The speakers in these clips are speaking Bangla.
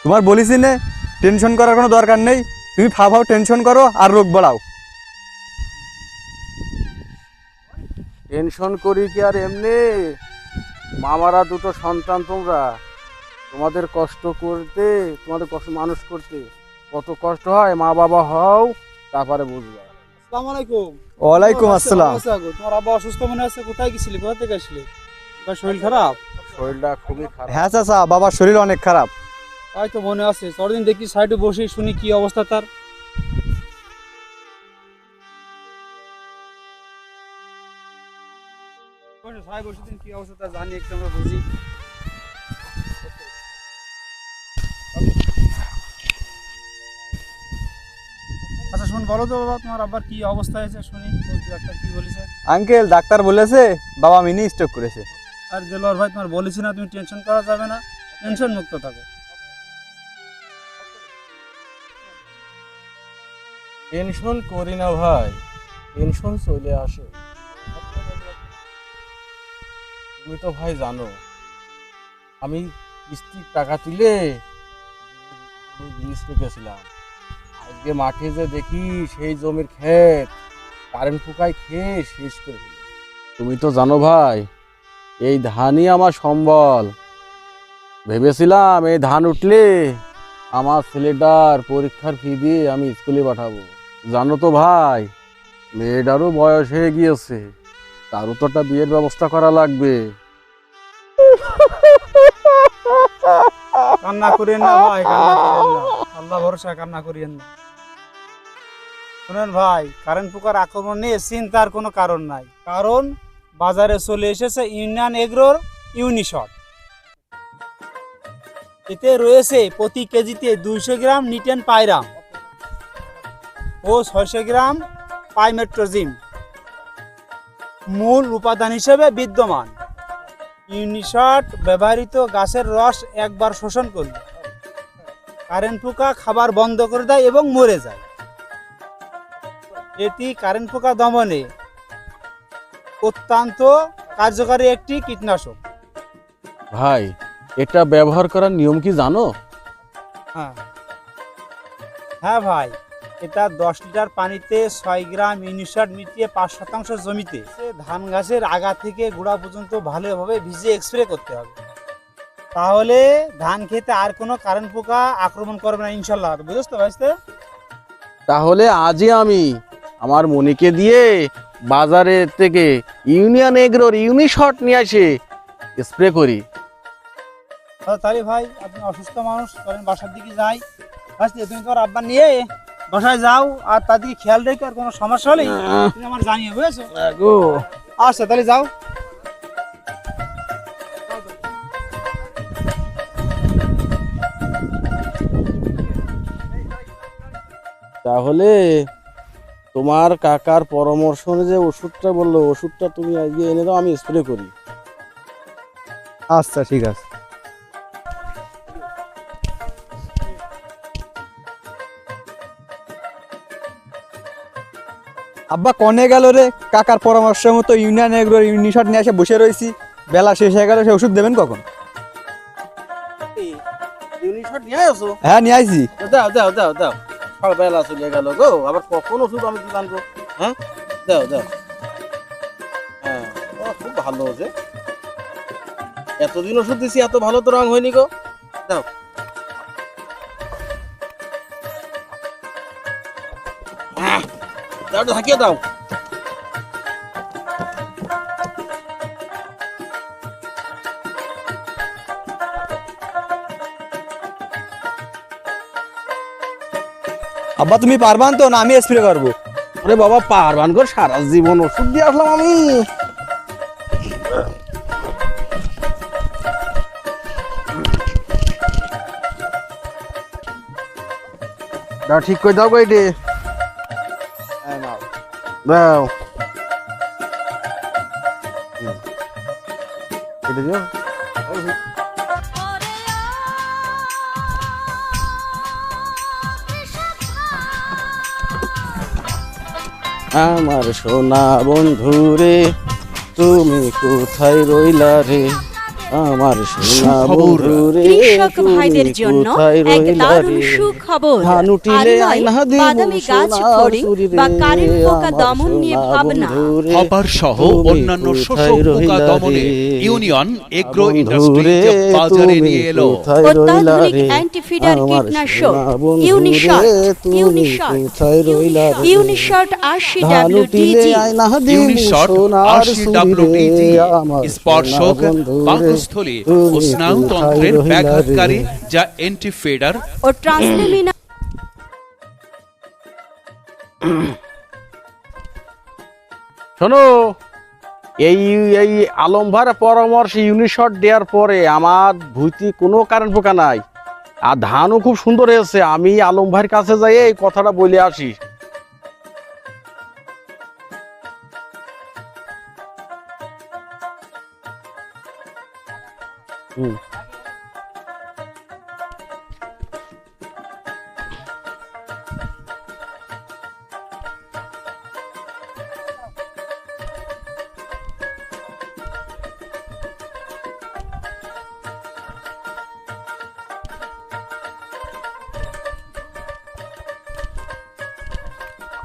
তোমার বলিস নে টেনশন করার কোনো দরকার নেই, তুমি ফাও টেনশন করো আর রোগ বাড়াও। টেনশন করি কি আর এমনি? মামারা দুটো সন্তান, তোমরা তোমাদের কষ্ট করতে, তোমাদের কষ্ট মানুষ করতে কত কষ্ট হয়, মা বাবা হও তারপরে বুঝবে। আসসালামু আলাইকুম। ওয়ালাইকুম আসসালাম। তোমার আব্বা অসুস্থ মনে আছে, কোথায় গেছিলি, কোথা থেকে আসলি? তোমার শরীর খারাপ? শরীরটা খুবই খারাপ। হ্যাঁ চাচা, বাবার শরীর অনেক খারাপ। তাই তো মনে আছে, পরদিন দেখি সাইডে বসে শুনি কি অবস্থা তার। কি অবস্থা তার জানি, একটু আমরা বুঝি। আচ্ছা শুন, বলো তো বাবা, তোমার আব্বার কি অবস্থা হয়েছে শুনি, ডাক্তার কি বলেছে? আঙ্কেল, ডাক্তার বলেছে বাবা মিনি স্ট্রোক করেছে। আর দেলোয়ার ভাই, তোমার বলেছি না তুমি টেনশন করা যাবে না, টেনশন মুক্ত থাকো। টেনশন করি না ভাই, টেনশন চলে আসে। তুমি তো ভাই জানো আমি কিস্তির টাকা তুলে বীজ রেখেছিলাম। আজকে মাঠে যে দেখি সেই জমির ক্ষেত কারেন্ট পোকায় খেয়ে শেষ করে দিল। তুমি তো জানো ভাই, এই ধানই আমার সম্বল। ভেবেছিলাম এই ধান উঠলে আমার ছেলেটার পরীক্ষার ফি দিয়ে আমি স্কুলে পাঠাবো। জানো তো ভাই, মেয়েটারও বয়স হয়ে গিয়েছে, তারও তো একটা বিয়ের ব্যবস্থা করা লাগবে। কান্না করিয়েন না ভাই, কান্না করিয়েন না, আল্লাহ ভরসা, কান্না করিয়েন না। শুনেন ভাই, কারেন্ট পোকার আক্রমণ নিয়ে চিন্তার কোনো কারণ নাই, কারণ বাজারে চলে এসেছে ইউনিয়ন এগ্রোর ইউনিশট। এতে রয়েছে প্রতি কেজিতে 200 গ্রাম নিটেন পাইরাম ও 600 গ্রাম পাইমেট্রোজিম মূল উপাদান হিসেবে বিদ্যমান। ইউনিশট ব্যবহৃত গাছের রস একবার শোষণ করলে কারেন্ট পোকা খাবার বন্ধ করে দেয় এবং মরে যায়। এটি কারেন্ট পোকা দমনে অত্যন্ত কার্যকারী একটি কীটনাশক। ভাই, এটা ব্যবহার করার নিয়ম কি জানো? হ্যাঁ ভাই, এটা 10 লিটার পানিতে 6 গ্রাম ইউনিশট মিশিয়ে 5% জমিতে ধান গাছের আগা থেকে গোড়া পর্যন্ত ভালোভাবে ভিজিয়ে স্প্রে করতে হবে। তাহলে ধান খেতে আর কোনো কারেন্ট পোকা আক্রমণ করবে না ইনশাল্লাহ। বুঝতে পারছো? তাহলে আজই আমি আমার মনিকে দিয়ে বাজারে থেকে ইউনিয়ন এগ্রোর ইউনিশট নিয়ে এসে স্প্রে করি। তাহলে ভাই, আপনি অসুস্থ মানুষ, করেন বাসার দিকে যাই। বুঝতে, তুমি তোমার আব্বা নিয়ে বাসায় যাও, আর তার দিকে খেয়াল রেখো, আর কোনো সমস্যা হলে তুমি আমার জানিয়ে, বুঝেছো? আচ্ছা তাহলে যাও। তাহলে তোমার কাকার পরামর্শ অনুযায়ী ওষুধটা বললো, ওষুধটা তুমি আজকে এনে দাও, আমি স্প্রে করি। আচ্ছা ঠিক আছে। আব্বা কনে গেল রে? কাকার পরামর্শ মতো ইউনিয়ন এগ্রোর ইউনিশট নিয়ে এসে বসে রয়েছি, বেলা শেষ হয়ে গেল, সে ওষুধ দেবেন কখন? ইউনিশট নিয়ে আসো? হ্যাঁ নিয়ে আইছি। দাও দাও দাও দাও, সকালবেলা চলে গেল গো, আবার কখন ওষুধ আমি দিলাম গো? হ্যাঁ দাও দাও। হ্যাঁ, খুব ভালো হয়েছে। এতদিন ওষুধ দিছি, এত ভালো তো রং হয়নি গো। দাও দাও, ঢাকিয়ে দাও। আব্বা তুমি পারবান তো, না আমি স্প্রে করবো? আরে বাবা, পারবান গো, সারা জীবন ওষুধ দিয়ে আসলাম আমি। দাও, ঠিক করে দাও গো, এটি দাও। এটা দিও। আমার সোনা বন্ধু রে, তুমি কোথায় রইলা রে? আমার সোনা সুখবর। বন্ধুরে কৃষক তুমি ভাইদের জন্য কোথায় এক রইলা দারুণ রে? সুখবর। ধান উঠিলে আর নয়, আয়না দেব বাদামি গাছ সোনার ফড়িং চুড়িরে, বা কারেন্ট পোকা আমার দমন নিয়ে সোনা ভাবনা। বন্ধুরে, হবার সহ তুমি অন্যান্য শোষক কোথায় পোকা রইলা দমনে রে? ইউনিয়ন এগ্রো বন্ধুরে, ইন্ডাস্ট্রি যে বাজারে তুমি নিয়ে এলো কোথায় রইলা অত্যাধুনিক রে? অ্যান্টিফিডার আমার কীটনাশক সোনা বন্ধুরে, ইউনিশট তুমি ইউনিশট কোথায় রইলা রে? ইউনিশট 80 ধান উঠিলে WTG আয়না দেব ইউনিশট সোনার 80 চুড়িরে, WTG আমার স্পর্শক সোনা বন্ধুরে, পাকস্থলী ও তুমি স্নায়ুতন্ত্রের কোথায় রইলা ব্যাঘাতকারী রে? যা অ্যান্টিফেডার ও ট্রান্সলেমিনা শোনো, এই এই আলম ভাইয়ের পরামর্শ ইউনিশট দেওয়ার পরে আমার ভুইতে কোনো কারেন্ট পোকা নাই, আর ধানও খুব সুন্দর হয়েছে। আমি আলম ভাইয়ের কাছে যাই এই কথাটা বলে আসি। হুম।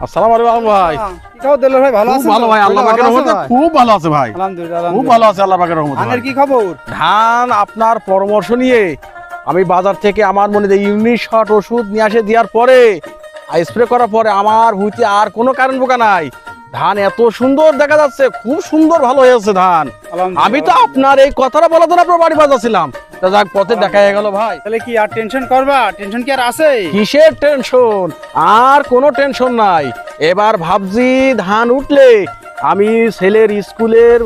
আসসালামু আলাইকুম আলম ভাই। এটাও দিল ভাই, ভালো খুব আছেন? ভালো ভাই, আল্লাহ পাকের রহমতে খুব ভালো আছে ভাই, আলহামদুলিল্লাহ, খুব ভালো আছে আল্লাহ পাকের রহমতে। ধানের ভাই। কি খবর? ধান আপনার পরামর্শ নিয়ে আমি বাজার থেকে আমার মনে হয় ইউনিশট ওষুধ নিয়ে আসে দেওয়ার পরে স্প্রে করার পরে আমার হুইতে আর কোনো কারেন্ট পোকা নাই। ধান এত সুন্দর দেখা যাচ্ছে, খুব সুন্দর ভালো হয়েছে ধান। আলহামদুলিল্লাহ। আমি তো আপনার এই কথাটা বলার জন্য আপনার বাড়ি বাজাচ্ছিলাম, তা যাক পথে দেখা হয়ে গেল ভাই। তাহলে কি আর টেনশন করবা? টেনশন কি আর আছে? কিসের টেনশন? আর কোনো টেনশন নাই। এবার ভাবছি ধান উঠলে আমি ছেলের স্কুলের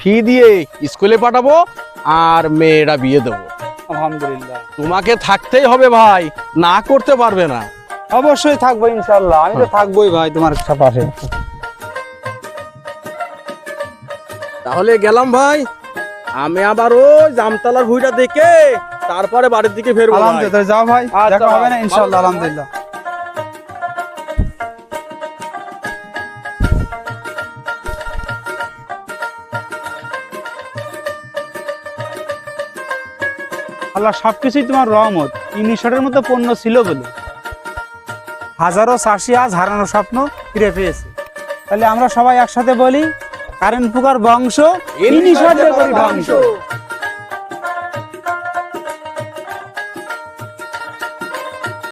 ফি দিয়ে স্কুলে পাঠাবো আর মেয়েরা বিয়ে দেবো। আলহামদুলিল্লাহ, তোমাকে থাকতেই হবে ভাই, না করতে পারবে না। অবশ্যই থাকবো ইনশাআল্লাহ, আমি তো থাকবোই ভাই তোমার পাশে। তাহলে গেলাম ভাই, আমি আবার ওই জামতলার ভুঁইটা দেখে তারপরে বাড়ির দিকে ফেরবো ভাই। আলহামদুলিল্লাহ, যাও ভাই, আচ্ছা দেখা হবে না ভাই, ইনশাআল্লাহ। ভালো থাকো। আলহামদুলিল্লাহ। আল্লাহ সবকিছুই তোমার রহমত। ইউনিশটের মতো পণ্য ছিল বলে হাজারো চাষি আজ হারানো স্বপ্ন ফিরে পেয়েছে। তাহলে আমরা সবাই একসাথে বলি, কারেন্ট পোকার বংশ ইউনিশটের পরিবংশ।